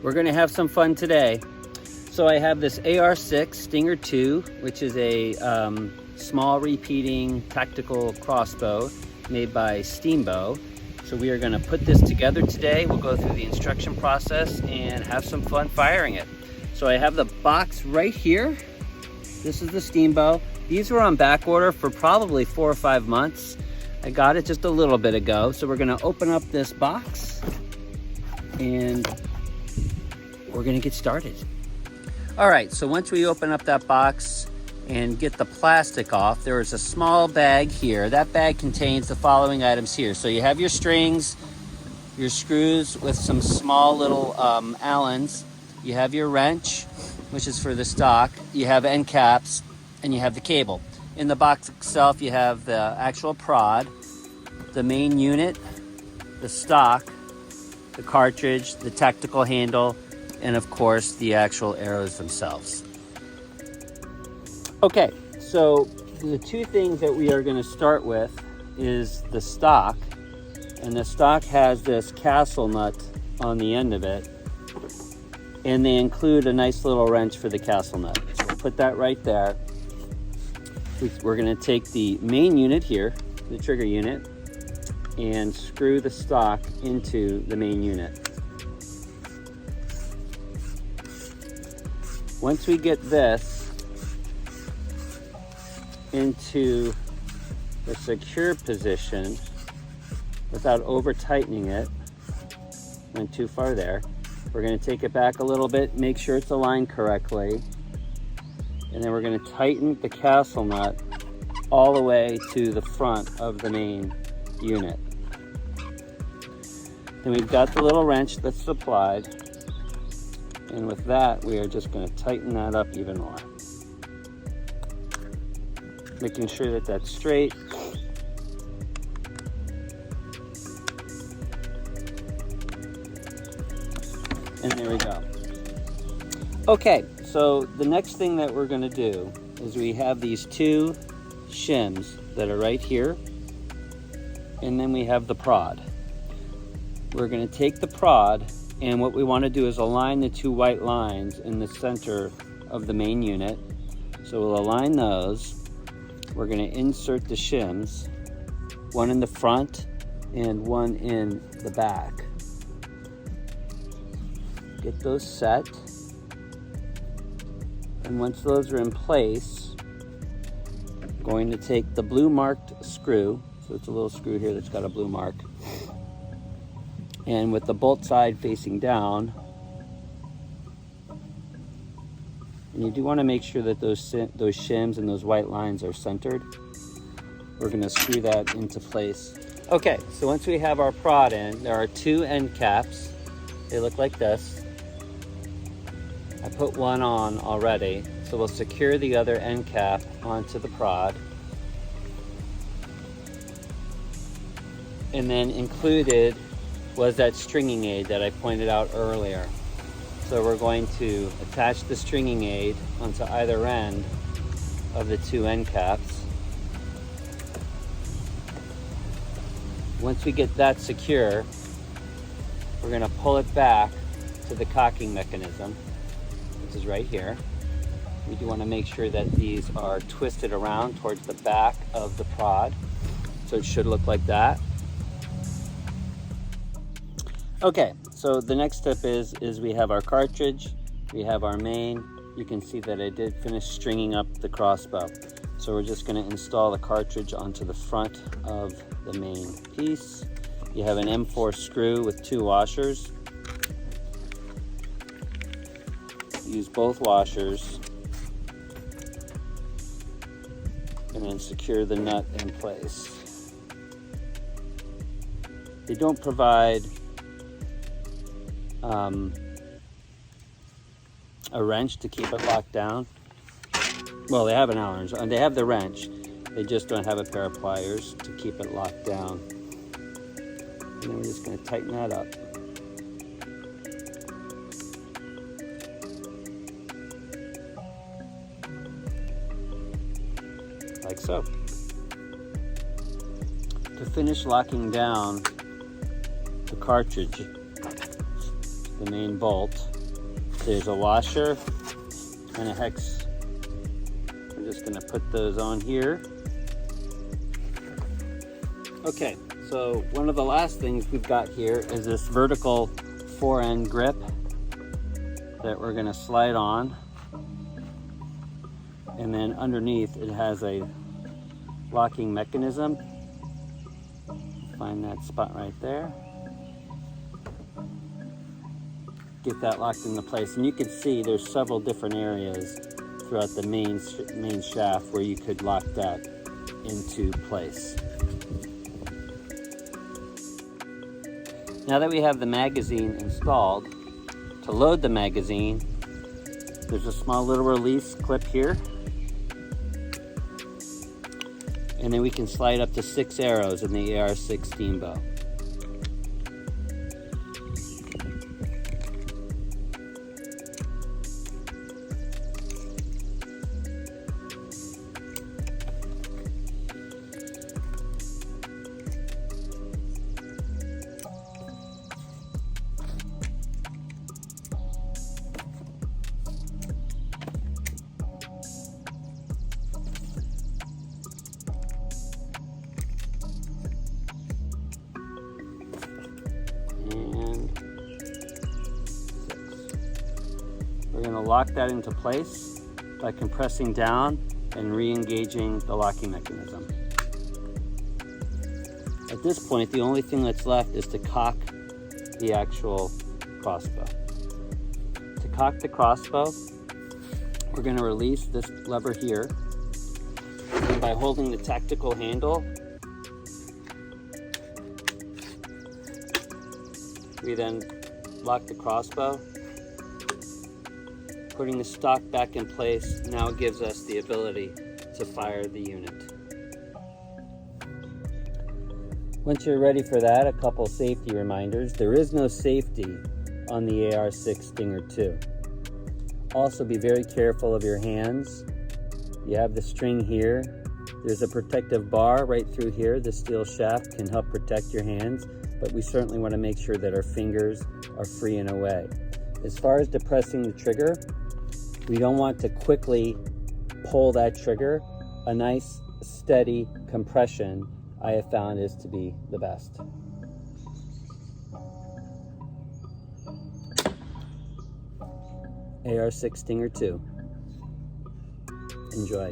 We're gonna have some fun today. So I have this AR-6 Stinger 2, which is a small repeating tactical crossbow made by Steambow. So we are gonna put this together today. We'll go through the instruction process and have some fun firing it. So I have the box right here. This is the Steambow. These were on back order for probably 4 or 5 months. I got it just a little bit ago. So we're gonna open up this box and we're gonna get started. All right, so once we open up that box and get the plastic off, there is a small bag here. That bag contains the following items here. So you have your strings, your screws with some small little Allens. You have your wrench, which is for the stock. You have end caps, and you have the cable. In the box itself, you have the actual prod, the main unit, the stock, the cartridge, the tactical handle, and of course the actual arrows themselves. Okay, so the two things that we are going to start with is the stock, and the stock has this castle nut on the end of it, and they include a nice little wrench for the castle nut. So we'll put that right there. We're going to take the main unit here, the trigger unit, and screw the stock into the main unit. Once we get this into the secure position without over tightening it, went too far there, we're going to take it back a little bit, make sure it's aligned correctly, and then we're going to tighten the castle nut all the way to the front of the main unit. Then we've got the little wrench that's supplied, and with that we are just going to tighten that up even more, making sure that that's straight. And there we go. Okay, so the next thing that we're going to do is we have these two shims that are right here, and then we have the prod. We're going to take the prod, and what we want to do is align the two white lines in the center of the main unit. So we'll align those. We're going to insert the shims, one in the front and one in the back. Get those set. And once those are in place, I'm going to take the blue marked screw. So it's a little screw here that's got a blue mark. And with the bolt side facing down, and you do want to make sure that those shims and those white lines are centered. We're going to screw that into place. Okay, so once we have our prod in, there are two end caps. They look like this. I put one on already, so we'll secure the other end cap onto the prod. And then included was that stringing aid that I pointed out earlier. So we're going to attach the stringing aid onto either end of the two end caps. Once we get that secure, we're going to pull it back to the cocking mechanism, which is right here. We do want to make sure that these are twisted around towards the back of the prod, so it should look like that. Okay, so the next step is we have our cartridge, we have our main. You can see that I did finish stringing up the crossbow. So we're just going to install the cartridge onto the front of the main piece. You have an M4 screw with 2 washers. Use both washers and then secure the nut in place. They don't provide a wrench to keep it locked down. Well, they have an Allen wrench, and they have the wrench. They just don't have a pair of pliers to keep it locked down. And then we're just going to tighten that up. Like so. To finish locking down the cartridge, the main bolt. There's a washer and a hex. We're just gonna put those on here. Okay, so one of the last things we've got here is this vertical 4-end grip that we're gonna slide on. And then underneath it has a locking mechanism. Find that spot right there. Get that locked into place. And you can see there's several different areas throughout the main shaft where you could lock that into place. Now that we have the magazine installed, to load the magazine, there's a small little release clip here. And then we can slide up to 6 arrows in the AR-6 Steambow. We're going to lock that into place by compressing down and re-engaging the locking mechanism. At this point, the only thing that's left is to cock the actual crossbow. To cock the crossbow, we're going to release this lever here, and by holding the tactical handle, we then lock the crossbow. Putting the stock back in place now gives us the ability to fire the unit. Once you're ready for that, a couple safety reminders. There is no safety on the AR-6 Stinger 2. Also, be very careful of your hands. You have the string here. There's a protective bar right through here. The steel shaft can help protect your hands, but we certainly want to make sure that our fingers are free and away. As far as depressing the trigger, we don't want to quickly pull that trigger. A nice steady compression I have found is to be the best. AR-6 Stinger 2. Enjoy.